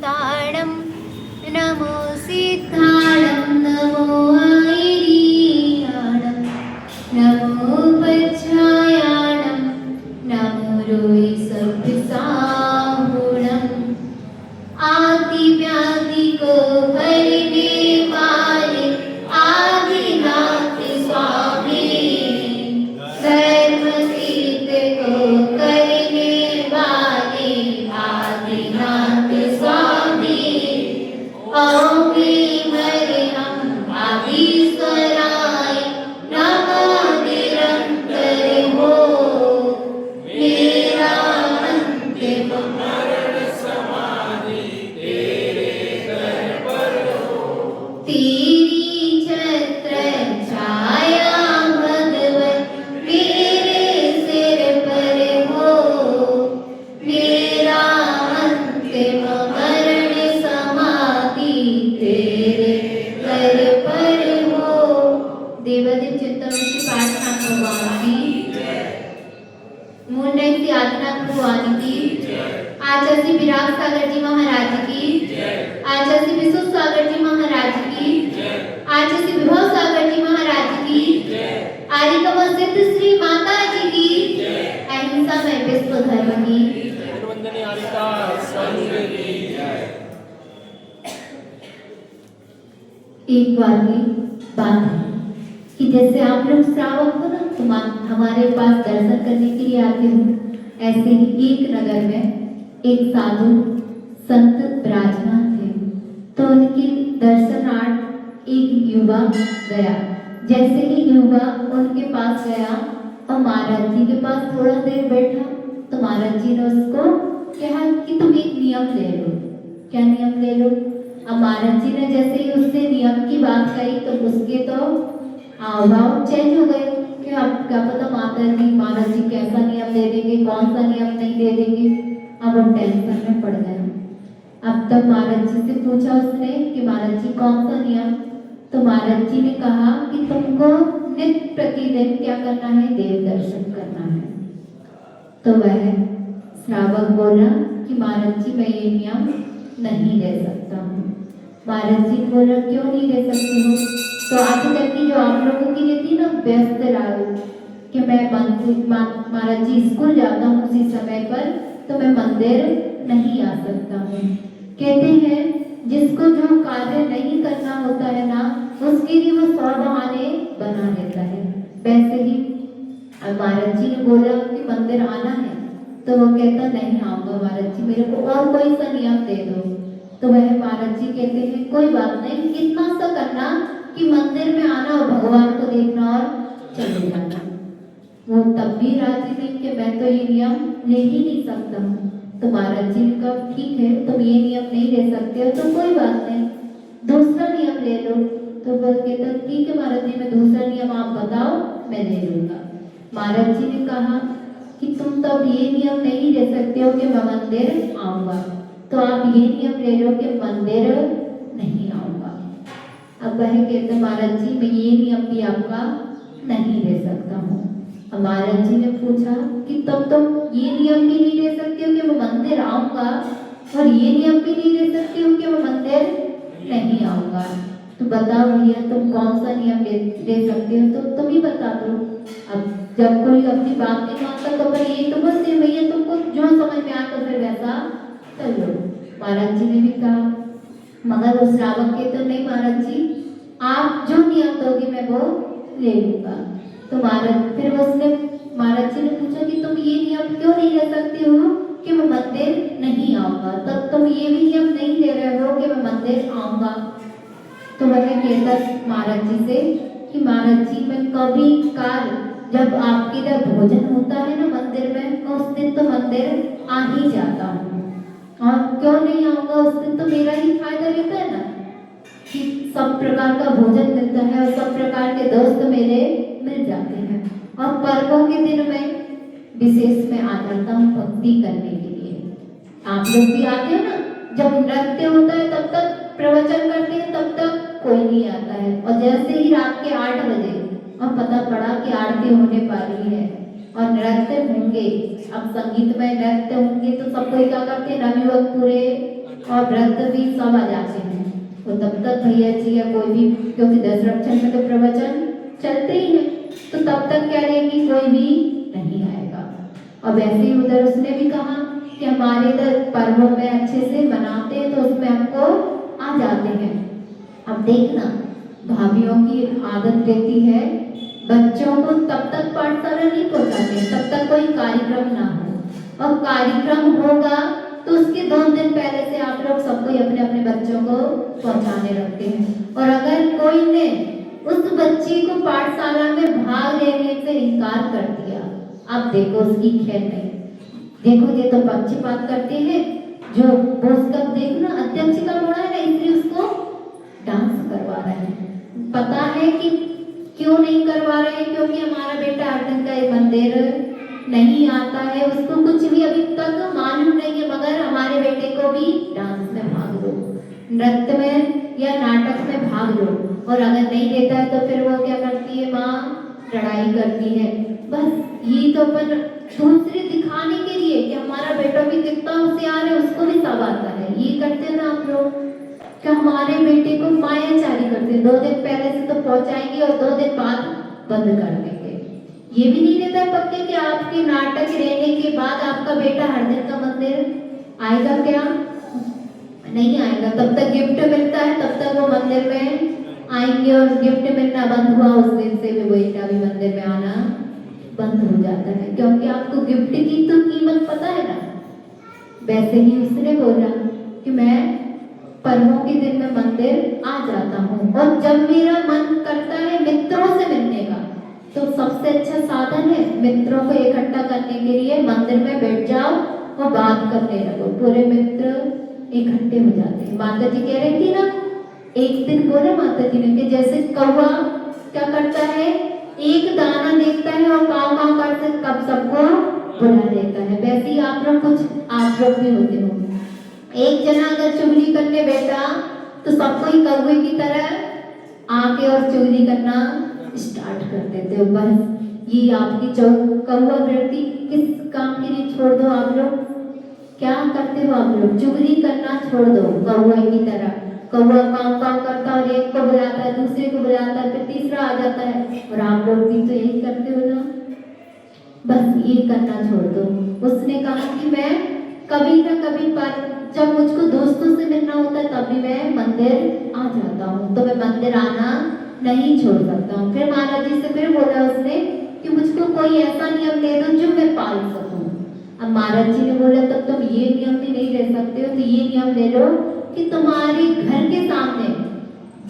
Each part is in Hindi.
ताणं नमो सिद्धाणं नमो ऐरीयाणं नमो पच्छायाणं नमो रोहि सभ्यसाहुणं आदि व्याधि को हरने वाले आदिनाथ स्वामी धर्म सिद्ध को करने वाले आदिनाथ स्वामी ओम ह्रीं हरिं आदिस्वराय नमो निरंतर हो मेरा अंतिम मरण समाधि तेरे दर पर हो तेरी छत्र छाया भगवत मेरे सिर पर हो मेरा अंतिम मरण समाधि तेरे दर पर हो। देवादिव चित्तवृत्ति प्रार्थना भगवान की मुंडई की आराधना भगवान की आचार्य विराग सागर जी महाराज की आचार्य विश्व सागर जी महाराज की आचार्य विभव सागर जी महाराज की आर्यकमल सिद्ध श्री माता जी की अहिंसा में विश्व धर्म की वंदनीय आर्यका संघ की एक बार की बात है कि जैसे आप लोग श्रावक हो ना तो हमारे पास दर्शन करने के लिए आते हो, ऐसे ही एक नगर में एक साधु संत विराजमान थे। तो उनके दर्शनार्थ एक युवक गया। जैसे ही युवक उनके पास गया और महाराज जी के पास थोड़ा देर बैठा तो महाराज जी ने उसको कहा कि तुम एक नियम ले लो। क्या नियम ले लो? अब महाराज जी ने जैसे ही उससे नियम की बात कही तो उसके तो हाव चेंज हो गए कि अब क्या पता माता जी महाराज जी कैसा नियम दे देंगे, कौन सा नियम नहीं दे देंगे। अब वो टेंशन में पड़ गया। अब तब महाराज जी से पूछा उसने कि महाराज जी कौन सा नियम? तो महाराज जी ने कहा कि तुमको नित्य प्रतिदिन क्या करना है? देव दर्शन करना है। तो वह श्रावक बोला कि महाराज जी मैं ये नियम नहीं ले सकता हूँ। महाराज जी बोला क्यों नहीं ले सकते हो? तो आज तक की जो आप लोगों की रहती ना व्यस्त रहो कि मैं महाराज जी स्कूल जाता हूँ उसी समय पर तो मैं मंदिर नहीं आ सकता हूँ। कहते हैं जिसको जो कार्य नहीं करना होता है ना उसके लिए वो 100 बहाने बना लेता है। वैसे ही महाराज जी ने बोला कि मंदिर आना है तो वो कहता नहीं आऊंगा महाराज जी, मेरे को और कोई सा नियम दे दो। तो वह महाराज जी कहते हैं कोई बात नहीं, इतना सा करना कि मंदिर में आना और भगवान को देखना और चले जाना। वो तब भी राजी थी कि मैं तो ये नियम ले ही नहीं सकता हूँ। तो महाराज जी ने कहा ठीक है तुम ये नियम नहीं ले सकते हो तो कोई बात नहीं, दूसरा नियम ले लो। तो वो कहता ठीक है महाराज जी मैं दूसरा नियम आप बताओ मैं ले लूंगा। महाराज जी ने कहा कि तुम तब ये नियम नहीं ले सकते हो कि मैं मंदिर आऊंगा, तो आप ये नियम ले लो कि मंदिर नहीं आऊंगा। अब वह कहते महाराज जी मैं ये नियम भी आपका नहीं ले सकता हूँ। अब महाराज जी ने पूछा कि तब तुम ये नियम भी नहीं ले सकते हो कि मैं मंदिर आऊंगा और ये नियम भी नहीं ले सकते हो कि मैं मंदिर नहीं आऊंगा, तो बताओ भैया तुम कौन सा नियम ले सकते हो? तो तुम ही बता दो। अब जब कोई अपनी बात नहीं मानता तो पर ये तो बस है भैया तुमको जो समझ में आता फिर वैसा कर लो। महाराज जी ने भी कहा मगर वो श्रावक के तो नहीं महाराज जी आप जो नियम दोगे मैं वो ले लूंगा। तो फिर उसने महाराज जी ने पूछा कि तुम ये नियम क्यों नहीं ले सकते हो कि मैं मंदिर नहीं आऊंगा, तब तुम ये भी नियम नहीं ले रहे हो कि मैं मंदिर आऊंगा। तो वह कहता महाराज जी से कि महाराज जी मैं कभी काल जब आपके इधर भोजन होता है ना मंदिर में मैं उस दिन तो मंदिर आ ही जाता हूँ और क्यों नहीं आऊंगा उस दिन तो मेरा ही फायदा रहता है ना कि सब प्रकार का भोजन मिलता है और सब प्रकार के दोस्त मेरे मिल जाते हैं और पर्वों के दिन में विशेष में आ जाता हूँ भक्ति करने के लिए। आप लोग भी आते हो ना, जब नृत्य होता है तब तक प्रवचन करते हैं तब तक कोई नहीं आता है और जैसे ही रात के 8 बजे और पता पड़ा कि आरती होने वाली है और नृत्य होंगे, अब संगीत में नृत्य होंगे तो सब कोई क्या करते हैं नवयुवक पूरे और वृद्ध भी सब आ जाते हैं। और तब तक भैया जी या कोई भी, क्योंकि दशरक्षण में तो प्रवचन चलते ही हैं, तो तब तक क्या रहेगी, कोई भी नहीं आएगा। और वैसे ही उधर उसने भी कहा कि हमारे इधर पर्वों में अच्छे से मनाते हैं तो उसमें हमको आ जाते हैं। अब देखना भाभीयों की आदत रहती है बच्चों को तब तक पाठशाला नहीं पहुंचाते तब तक कोई कार्यक्रम ना हो, और कार्यक्रम होगा तो उसके 2 दिन पहले से आप लोग सबको अपने अपने बच्चों को पहुंचाने रखते हैं। और अगर कोई ने उस बच्ची को पाठशाला में भाग लेने से इनकार कर दिया, अब देखो उसकी खैर नहीं। देखो ये तो पक्षपात करते हैं, जो वो उसका देखना अध्यक्ष का मोड़ा है ना, इसलिए उसको डांस करवा रहे हैं। पता है कि क्यों नहीं करवा रहे हैं, क्योंकि हमारा बेटा हर दिन का एक मंदिर नहीं आता है, उसको कुछ भी अभी तक मालूम नहीं है, मगर हमारे बेटे को भी डांस में भाग लो, नृत्य में या नाटक में भाग लो। और अगर नहीं देता है तो फिर वो क्या करती है, माँ लड़ाई करती है। बस ये तो अपन दूसरे दिखाने के लिए कि हमारा बेटा भी कितना होशियार है, उसको भी सब आता है, ये करते हैं ना आप लोग। कि हमारे बेटे को मायाचारी करते हैं, 2 दिन पहले से तो पहुंचाएंगे और 2 दिन बाद बंद कर देंगे। ये भी नहीं देता पक्के कि आपके नाटक रहने के बाद आपका बेटा हर दिन का मंदिर आएगा, क्या नहीं आएगा। तब तक गिफ्ट मिलता है, तब तक वो मंदिर में आएंगे, और गिफ्ट मिलना बंद हुआ उस दिन से भी बेटा भी मंदिर में आना बंद हो जाता है, क्योंकि आपको गिफ्ट की तो कीमत पता है ना। वैसे ही उसने बोला कि मैं पर्वों के दिन में मंदिर आ जाता हूँ, और जब मेरा मन करता है मित्रों से मिलने का, तो सबसे अच्छा साधन है मित्रों को इकट्ठा करने के लिए मंदिर में बैठ जाओ और बात करने लगो, पूरे मित्र इकट्ठे हो जाते हैं। माता जी कह रही थी ना, एक दिन बोला माता जी ने कि जैसे कौवा क्या करता है, एक दाना देखता है और काव काव करते कब सबको बुला लेता है, वैसे ही आप लोग भी होते हो। एक जना अगर चुगली करने बैठा तो सबको ही कौवे की तरह आके और चुगली करना स्टार्ट कर देते हो। बस ये आपकी कौवा वृत्ति किस काम के लिए छोड़ दो आप लोग, क्या करते हो आप लोग, चुगली करना छोड़ दो कौवे की तरह। कौवा काम काम करता और एक को बुलाता है, दूसरे को बुलाता है, फिर तीसरा आ जाता है, और आप लोग भी तो यही करते हो ना। बस ये करना छोड़ दो। उसने कहा कि मैं कभी ना कभी पर जब मुझको दोस्तों से मिलना होता है तब भी मैं मंदिर आ जाता हूँ, तो मैं मंदिर आना नहीं छोड़ सकता हूँ। फिर महाराज जी से फिर बोला उसने कि मुझको कोई ऐसा नियम दे दो जो मैं पाल सकूं। अब महाराज जी ने बोला तब तुम ये नियम भी नहीं रह सकते हो, तो ये नियम ले लो कि तुम्हारे घर के सामने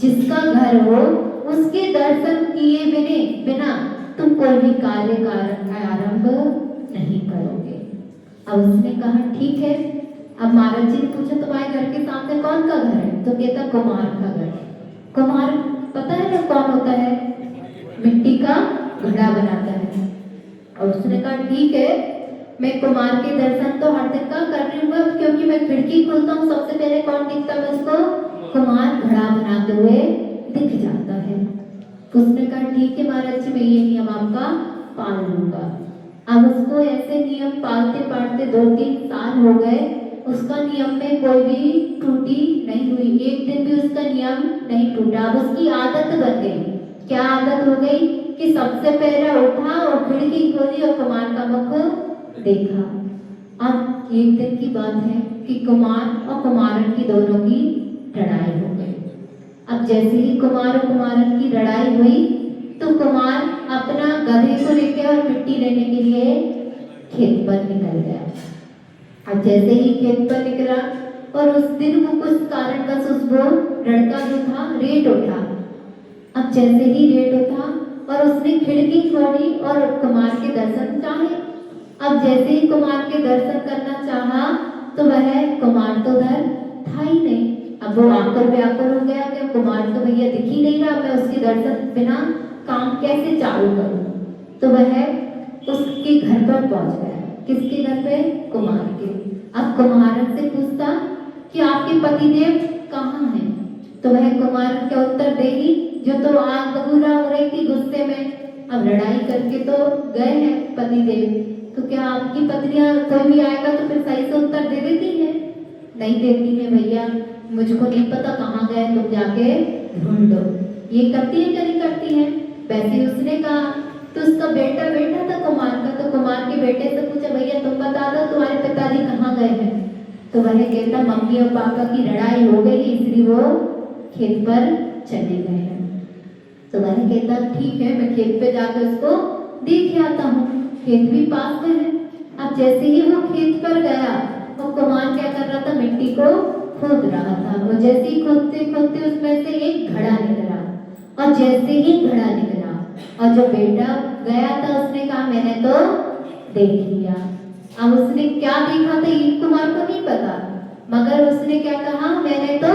जिसका घर हो उसके दर्शन किए बिना तुम कोई भी कार्य का आरंभ नहीं करोगे। अब उसने कहा ठीक है। अब महाराज जी ने पूछा तुम्हारे घर के सामने कौन का घर है, तो कहता कुम्हार का घर। कुम्हार पता है ना कौन होता है, मिट्टी का घड़ा बनाता है। और उसने कहा ठीक है, मैं कुम्हार के दर्शन तो हर दिन का कर रही हूँ, क्योंकि मैं खिड़की खोलता हूँ सबसे पहले कौन दिखता है मुझको, कुम्हार घड़ा बनाते हुए दिख जाता है। उसने कहा ठीक है महाराज जी, मैं ये नियम आपका पाल लूंगा। अब उसको ऐसे नियम पालते पालते 2-3 साल हो गए, उसका नियम में कोई भी त्रुटि नहीं हुई, एक दिन भी उसका नियम नहीं टूटा। अब उसकी आदत बन गई। क्या आदत हो गई कि सबसे पहले उठा और खिड़की खोली और कुम्हार का मुख देखा। अब एक दिन की बात है कि कुम्हार और कुम्हारन की दोनों की लड़ाई हो गई। अब जैसे ही कुम्हार और कुम्हारन की लड़ाई हुई तो कुम्हार अपना गधे को लेकर और मिट्टी लेने के लिए खेत पर निकल गया। अब जैसे ही खेत पर निकला और उस दिन वो कुछ कारणवश उसको लड़का जो था रेत उठा। अब जैसे ही रेत उठा और उसने खिड़की खोली और कुम्हार के दर्शन चाहे। अब जैसे ही कुम्हार के दर्शन करना चाहा तो वह कुम्हार तो उधर था ही नहीं। अब वो आकर व्याकुल हो गया कि कुम्हार तो भैया दिख ही नहीं रहा, मैं उसके दर्शन बिना काम कैसे चालू करूं। तो वह उसके घर पर पहुंच गया। किसके घर पे, कुम्हार के। अब कुम्हारन से पूछता कि आपके पतिदेव कहाँ हैं, तो वह कुम्हार क्या उत्तर देगी, जो तो आग बबूला हो रही थी गुस्से में, अब लड़ाई करके तो गए हैं पतिदेव। तो क्या आपकी पत्नियां कोई भी आएगा तो फिर सही से उत्तर दे देती है, नहीं देती है भैया, मुझको नहीं पता कहाँ गए, तुम जाके ढूंढ लो। ये करती है क्या नहीं करती है? वैसे उसने कहा तो उसका बेटा था कुमार का, तो कुमार के बेटे से पूछा भैया तुम बता दो तुम्हारे पिताजी कहाँ गए हैं? तो वह कहता मम्मी और पापा की लड़ाई हो गई इसलिए वो खेत पर चले गए हैं। तो वह कहता ठीक है मैं खेत पे जाकर उसको देख आता हूँ, खेत भी पास में है। अब जैसे ही वो खेत पर गया वो कुमार क्या कर रहा था, मिट्टी को खोद रहा था। वो जैसे ही खोदते खोदते उसमें से एक घड़ा निकला, और जैसे ही घड़ा निकला और जो बेटा गया था उसने कहा मैंने तो देख लिया। अब उसने क्या देखा था ये कुमार को नहीं पता, मगर उसने क्या कहा मैंने तो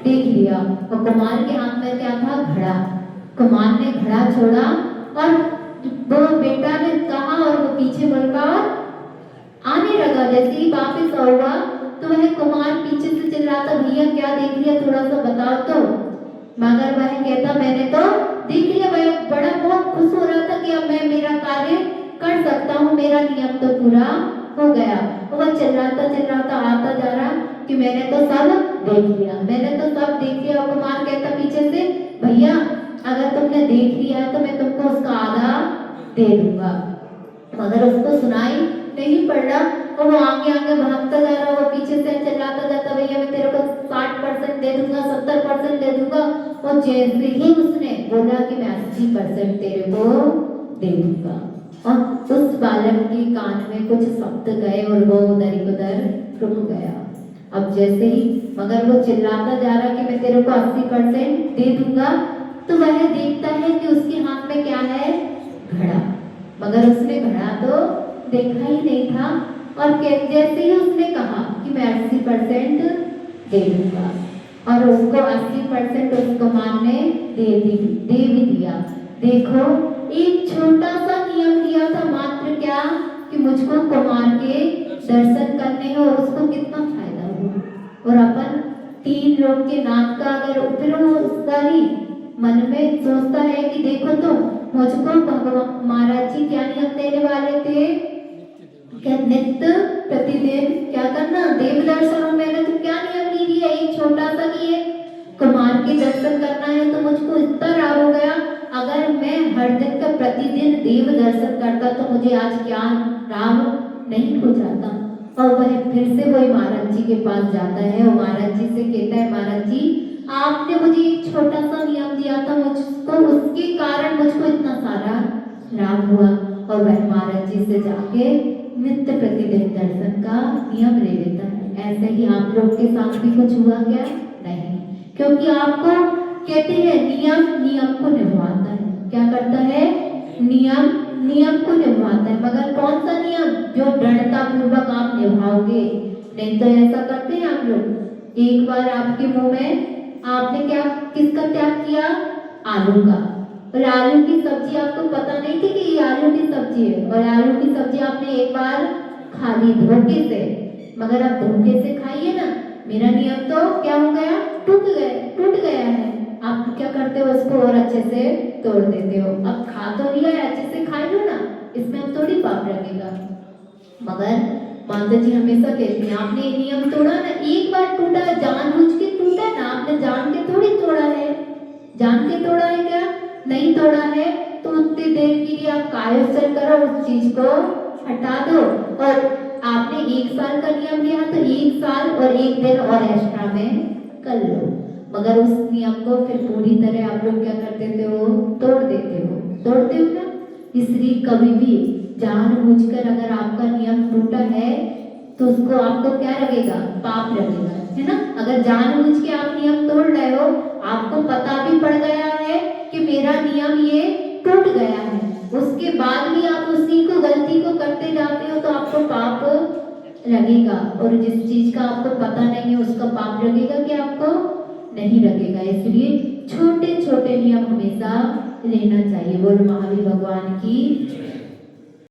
देख लिया। और कुमार के हाथ में क्या था, घड़ा। कुमार ने घड़ा छोड़ा और वो बेटा ने कहा और वो पीछे बढ़कर आने लगा। जैसे ही वापिस हुआ तो वह कुमार पीछे से चिल्लाता भैया क्या देख लिया, थोड़ा सा बताओ तो। मगर वह कहता मैंने तो देख लिया। वह बड़ा बहुत खुश हो रहा था कि अब मैं मेरा कार्य कर सकता हूँ, मेरा नियम तो पूरा हो गया। वह चिल्लाता आता जा रहा कि मैंने तो सब देख लिया, मैंने तो सब देख लिया। और कुमार कहता पीछे से भैया अगर तुमने देख लिया है तो मैं तुमको उसका आधा दे दूंगा। मगर उसको सुनाई नहीं पड़ रहा और वो आगे आगे भागता जा रहा, वो पीछे से चिल्लाता जाता भैया मैं तेरे को 60% दे दूंगा, 70% दे दूंगा। और जैसे ही उसने बोला कि मैं 80% तेरे को दे दूंगा, और उस बालक के कान में कुछ शब्द गए और वो उधर ही उधर रुक गया। अब जैसे ही मगर वो चिल्लाता जा रहा कि मैं तेरे को 80% दे दूंगा, तो वह देखता है कि उसके हाथ में क्या है, घड़ा। मगर उसने घड़ा तो देखा ही नहीं था। और जैसे ही उसने कहा कि मैं 80% दे दूंगा, और उसको 80% उसको कुमार ने दे भी दिया। देखो एक छोटा सा नियम दिया था मात्र, क्या कि मुझको कुमार के दर्शन करने हैं, और उसको कितना फायदा हुआ। और अपन 3 लोग के नाम का अगर फिर उसका ही मन में सोचता है कि देखो तो मुझको भगवान महाराज जी क्या नियम देने वाले थे, क्या नित्य प्रतिदिन क्या करना, देव दर्शनों। मैंने तो क्या नियम नहीं दिया, एक छोटा सा कि कुमार के दर्शन करना है तो मुझको इतना लाभ हो गया। अगर मैं हर दिन का प्रतिदिन देव दर्शन करता तो मुझे आज क्या लाभ नहीं हो जाता। और वह फिर से वही महाराज जी के पास जाता है और महाराज जी से कहता है महाराज जी आपने मुझे एक छोटा सा नियम दिया था, मुझको उसके कारण मुझको इतना सारा लाभ हुआ। और वह महाराज जी से जाके नित्य प्रतिदिन दर्शन का नियम ले लेता है। ऐसे ही आप लोग के साथ भी कुछ हुआ क्या? नहीं, क्योंकि आपको कहते हैं नियम को निभाता है। क्या करता है? नियम को निभाता है। मगर कौन सा नियम? जो दृढ़ता पूर्वक आप निभाओगे। नहीं तो ऐसा करते हैं आप लोग, एक बार आपके मुंह में आपने क्या किसका त्याग किया? आलू का। और आलू की सब्जी आपको पता नहीं थी कि ये आलू की सब्जी है, और आलू की सब्जी आपने एक बार खा ली धोखे से। मगर अब धोखे से खाइए ना, मेरा नियम तो क्या हो गया? टूट गया है। आप क्या करते हो? उसको और अच्छे से तोड़ देते हो। अब खा तो लिया है, अच्छे से खा लो ना, इसमें अब थोड़ी पाप लगेगा। मगर माता जी हमेशा कहती हैं आपने ये नियम तोड़ा ना, एक बार टूटा, जानबूझ के टूटा ना, आपने जान के थोड़ी तोड़ा है। जान के तोड़ा है क्या? नहीं तोड़ा है तो उतनी देर के लिए आप कायोत्सर्ग करो, उस चीज को हटा दो। और आपने 1 साल का नियम लिया तो 1 साल और 1 दिन और एक्स्ट्रा में कर लो। मगर उस नियम को फिर पूरी तरह आप लोग क्या कर देते हो? तोड़ देते हो ना। इसलिए कभी भी जानबूझकर अगर आपका नियम टूटा है तो उसको आपको क्या लगेगा? पाप लगेगा, है ना। अगर जानबूझ के आप नियम तोड़ रहे हो, आपको पता भी पड़ गया है कि मेरा नियम ये टूट गया है, उसके बाद भी आप उसी को गलती को करते जाते हो तो आपको पाप लगेगा। और जिस चीज का आपको पता नहीं है उसका पाप लगेगा कि आपको नहीं लगेगा। इसलिए छोटे छोटे नियम हमेशा लेना चाहिए। बोल महावीर भगवान की